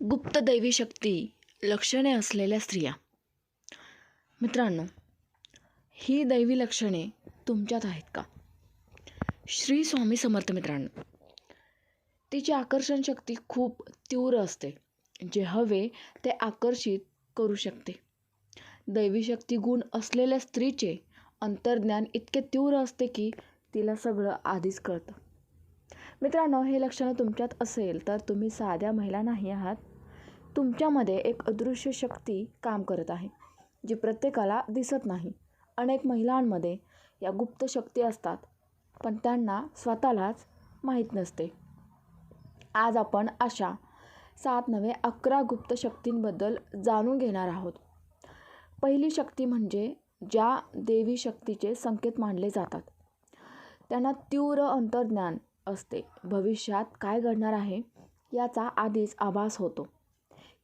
गुप्त दैवी शक्ती लक्षणे असलेल्या स्त्रिया. मित्रांनो, ही दैवी लक्षणे तुमच्यात आहेत का? श्री स्वामी समर्थ. मित्रांनो, तिची आकर्षण शक्ती खूप तीव्र असते, जे हवे ते आकर्षित करू शकते. दैवी शक्ती गुण असलेल्या स्त्रीचे अंतर्ज्ञान इतके तीव्र असते की तिला सगळं आधीच कळतं. मित्रांनो, हे लक्षण तुमच्यात असेल तर तुम्ही साध्या महिला नाही आहात. तुमच्यामध्ये एक अदृश्य शक्ती काम करत आहे, जी प्रत्येकाला दिसत नाही. अनेक महिलांमध्ये या गुप्त शक्ती असतात, पण त्यांना स्वतःलाच माहीत नसते. आज आपण अशा 7 नव्हे 11 गुप्त शक्तींबद्दल जाणून घेणार आहोत. पहिली शक्ती म्हणजे ज्या देवी शक्तीचे संकेत मानले जातात. त्यांना तीव्र अंतर्ज्ञान असते. भविष्यात काय घडणार आहे याचा आधीच आभास होतो,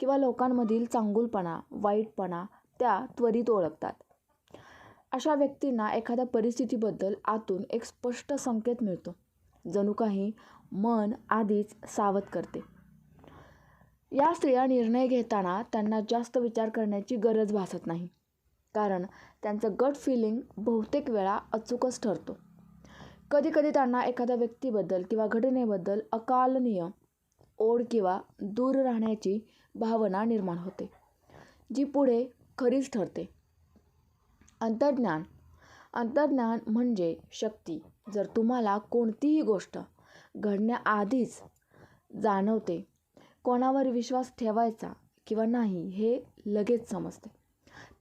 किंवा लोकांमधील चांगुलपणा, वाईटपणा त्या त्वरित ओळखतात. अशा व्यक्तींना एखाद्या परिस्थितीबद्दल आतून एक स्पष्ट संकेत मिळतो, जणू काही मन आधीच सावध करते. या स्त्रिया निर्णय घेताना त्यांना जास्त विचार करण्याची गरज भासत नाही, कारण त्यांचं गट फिलिंग बहुतेक वेळा अचूकच ठरतो. कधीकधी त्यांना एखाद्या व्यक्तीबद्दल किंवा घटनेबद्दल अकालनीय ओढ किंवा दूर राहण्याची भावना निर्माण होते, जी पुढे खरीच ठरते. अंतर्ज्ञान म्हणजे शक्ती. जर तुम्हाला कोणतीही गोष्ट घडण्याआधीच जाणवते, कोणावर विश्वास ठेवायचा किंवा नाही हे लगेच समजते,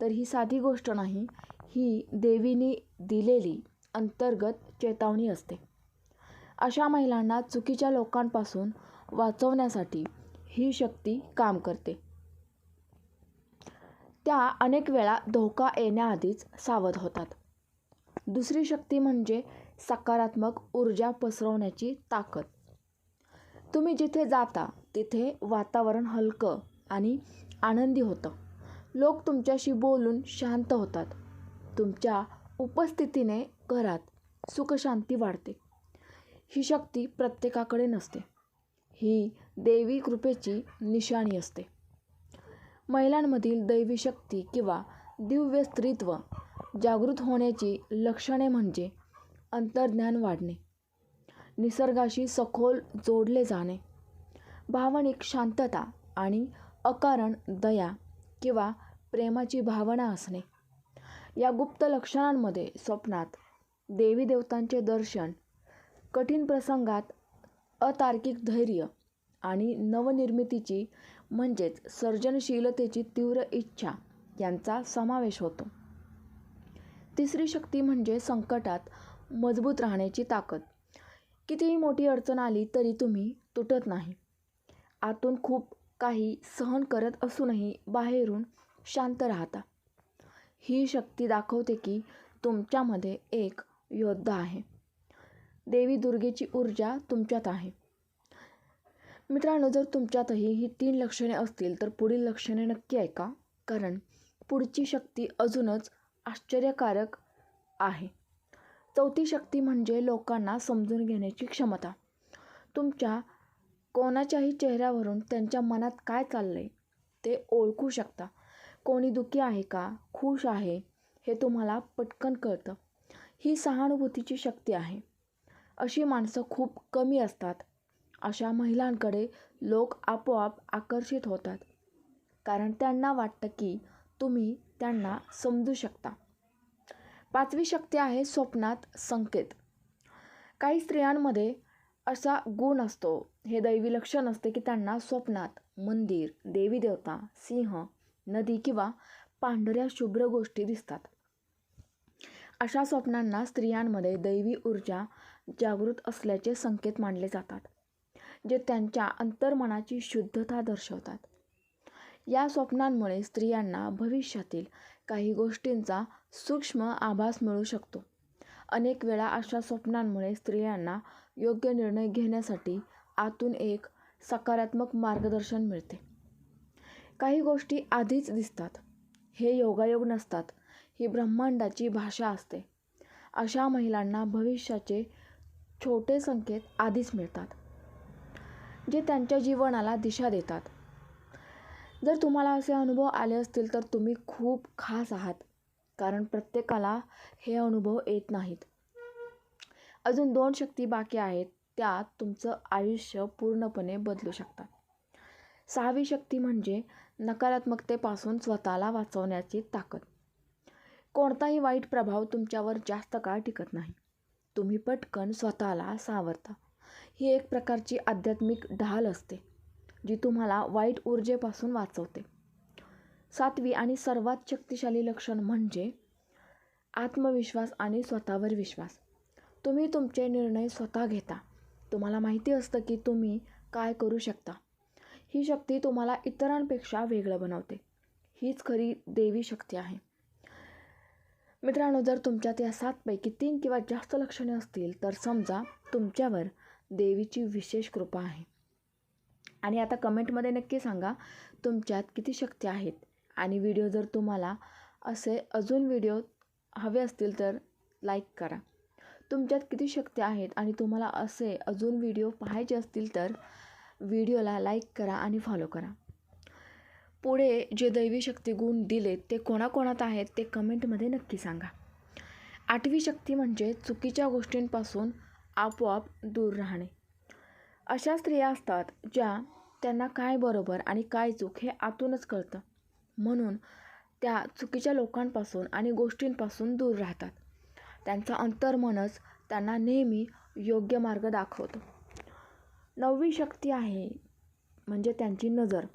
तर ही साधी गोष्ट नाही, ही देवीने दिलेली अंतर्गत चेतावणी असते. अशा महिलांना चुकीच्या लोकांपासून वाचवण्यासाठी ही शक्ती काम करते. त्या अनेक वेळा धोका येण्याआधीच सावध होतात. दुसरी शक्ती म्हणजे सकारात्मक ऊर्जा पसरवण्याची ताकद. तुम्ही जिथे जाता तिथे वातावरण हलकं आणि आनंदी होतं. लोक तुमच्याशी बोलून शांत होतात. तुमच्या उपस्थितीने घरात सुखशांती वाढते. ही शक्ती प्रत्येकाकडे नसते. ही देवी कृपेची निशाणी असते. महिलांमधील दैवी शक्ती किंवा दिव्य स्त्रीत्व जागृत होण्याची लक्षणे म्हणजे अंतर्ज्ञान वाढणे, निसर्गाशी सखोल जोडले जाणे, भावनिक शांतता आणि अकारण दया किंवा प्रेमाची भावना असणे. या गुप्त लक्षणांमध्ये स्वप्नात देवी देवतांचे दर्शन, कठीण प्रसंगात अतार्किक धैर्य आणि नवनिर्मितीची म्हणजेच सर्जनशीलतेची तीव्र इच्छा यांचा समावेश होतो. तिसरी शक्ती म्हणजे संकटात मजबूत राहण्याची ताकद. कितीही मोठी अडचण आली तरी तुम्ही तुटत नाही. आतून खूप काही सहन करत असूनही बाहेरून शांत राहता. ही शक्ती दाखवते की तुमच्यामध्ये एक योद्धा आहे. देवी दुर्गेची ऊर्जा तुमच्यात आहे. मित्रांनो, जर तुमच्यातही ही 3 लक्षणे असतील तर पुढील लक्षणे नक्की ऐका, कारण पुढची शक्ती अजूनच आश्चर्यकारक आहे. चौथी शक्ती म्हणजे लोकांना समजून घेण्याची क्षमता. तुमच्या कोणाच्याही चेहऱ्यावरून त्यांच्या मनात काय चाललंय ते ओळखू शकता. कोणी दुःखी आहे का खुश आहे हे तुम्हाला पटकन कळतं. ही सहानुभूतीची शक्ती आहे. अशी माणसं खूप कमी असतात. अशा महिलांकडे लोक आपोआप आकर्षित होतात, कारण त्यांना वाटतं की तुम्ही त्यांना समजू शकता. पाचवी शक्ती आहे स्वप्नात संकेत. काही स्त्रियांमध्ये असा गुण असतो, हे दैवी लक्षण असते की त्यांना स्वप्नात मंदिर, देवी देवता, सिंह, नदी किंवा पांढऱ्या शुभ्र गोष्टी दिसतात. अशा स्वप्नांना स्त्रियांमध्ये दैवी ऊर्जा जागृत असल्याचे संकेत मानले जातात, जे त्यांच्या अंतर्मनाची शुद्धता दर्शवतात. या स्वप्नांमुळे स्त्रियांना भविष्यातील काही गोष्टींचा सूक्ष्म आभास मिळू शकतो. अनेक वेळा अशा स्वप्नांमुळे स्त्रियांना योग्य निर्णय घेण्यासाठी आतून एक सकारात्मक मार्गदर्शन मिळते. काही गोष्टी आधीच दिसतात. हे योगायोग नसतात, ही ब्रह्मांडाची भाषा असते. अशा महिलांना भविष्याचे छोटे संकेत आधीच मिळतात, जे त्यांच्या जीवनाला दिशा देतात. जर तुम्हाला असे अनुभव आले असतील तर तुम्ही खूप खास आहात, कारण प्रत्येकाला हे अनुभव येत नाहीत. अजून 2 शक्ती बाकी आहेत, त्या तुमचं आयुष्य पूर्णपणे बदलू शकतात. 6वी शक्ती म्हणजे नकारात्मकतेपासून स्वतःला वाचवण्याची ताकद. कोणताही वाईट प्रभाव तुमच्यावर जास्त काळ टिकत नाही. तुम्ही पटकन स्वतःला सावरता. ही एक प्रकारची आध्यात्मिक ढाल असते, जी तुम्हाला वाईट ऊर्जेपासून वाचवते. 7वी आणि सर्वात शक्तिशाली लक्षण म्हणजे आत्मविश्वास आणि स्वतःवर विश्वास. तुम्ही तुमचे निर्णय स्वतः घेता. तुम्हाला माहिती असतं की तुम्ही काय करू शकता. ही शक्ती तुम्हाला इतरांपेक्षा वेगळं बनवते. हीच खरी देवी शक्ती आहे. मित्रांनो, जर तुमच्यात या 7 पैकी 3 किंवा जास्त लक्षणे असतील तर समजा तुमच्यावर देवीची विशेष कृपा आहे. आणि आता कमेंटमध्ये नक्की सांगा तुमच्यात किती शक्ती आहेत. आणि व्हिडिओ जर तुम्हाला असे अजून व्हिडिओ हवे असतील तर लाईक करा. तुमच्यात किती शक्ती आहेत आणि तुम्हाला असे अजून व्हिडिओ पाहायचे असतील तर व्हिडिओला लाईक करा आणि फॉलो करा. पुढे जे दैवी शक्ती गुण दिलेत ते कोणाकोणात आहेत ते कमेंटमध्ये नक्की सांगा. 8वी शक्ती म्हणजे चुकीच्या गोष्टींपासून आपोआप दूर राहणे. अशा स्त्रिया असतात ज्या त्यांना काय बरोबर आणि काय चूक हे आतूनच कळतं, म्हणून त्या चुकीच्या लोकांपासून आणि गोष्टींपासून दूर राहतात. त्यांचं अंतर्मनच त्यांना नेहमी योग्य मार्ग दाखवतो. 9वी शक्ती आहे म्हणजे त्यांची नजर.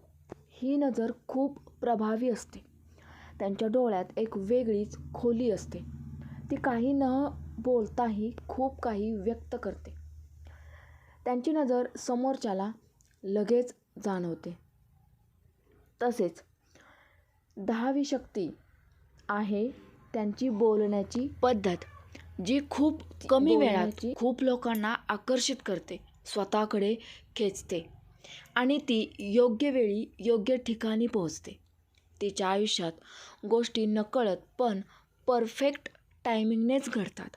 ही नजर खूप प्रभावी असते. त्यांच्या डोळ्यात एक वेगळीच खोली असते. ती काही न बोलताही खूप काही व्यक्त करते. त्यांची नजर समोरच्याला लगेच जाणवते. तसेच 10वी शक्ती आहे त्यांची बोलण्याची पद्धत, जी खूप कमी वेळात खूप लोकांना आकर्षित करते, स्वतःकडे खेचते आणि ती योग्य वेळी योग्य ठिकाणी पोहोचते. तिच्या आयुष्यात गोष्टी नकळत पण परफेक्ट टायमिंगनेच घडतात.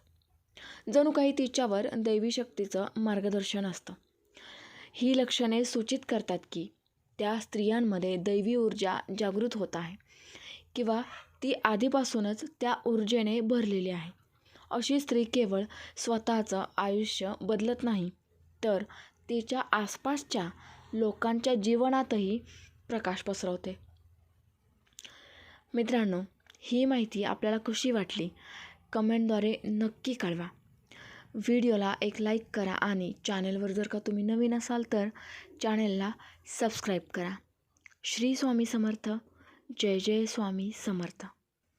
जणू काही तिच्यावर दैवी शक्तीचं मार्गदर्शन असतं. ही लक्षणे सूचित करतात की त्या स्त्रियांमध्ये दैवी ऊर्जा जागृत होत आहे किंवा ती आधीपासूनच त्या ऊर्जेने भरलेली आहे. अशी स्त्री केवळ स्वतःचं आयुष्य बदलत नाही, तर तिच्या आसपासच्या लोकांच्या जीवनातही प्रकाश पसरवते. मित्रांनो, ही माहिती आपल्याला कशी वाटली कमेंटद्वारे नक्की कळवा. व्हिडिओला एक लाईक करा आणि चॅनेलवर जर का तुम्ही नवीन असाल तर चॅनेलला सबस्क्राईब करा. श्री स्वामी समर्थ. जय जय स्वामी समर्थ.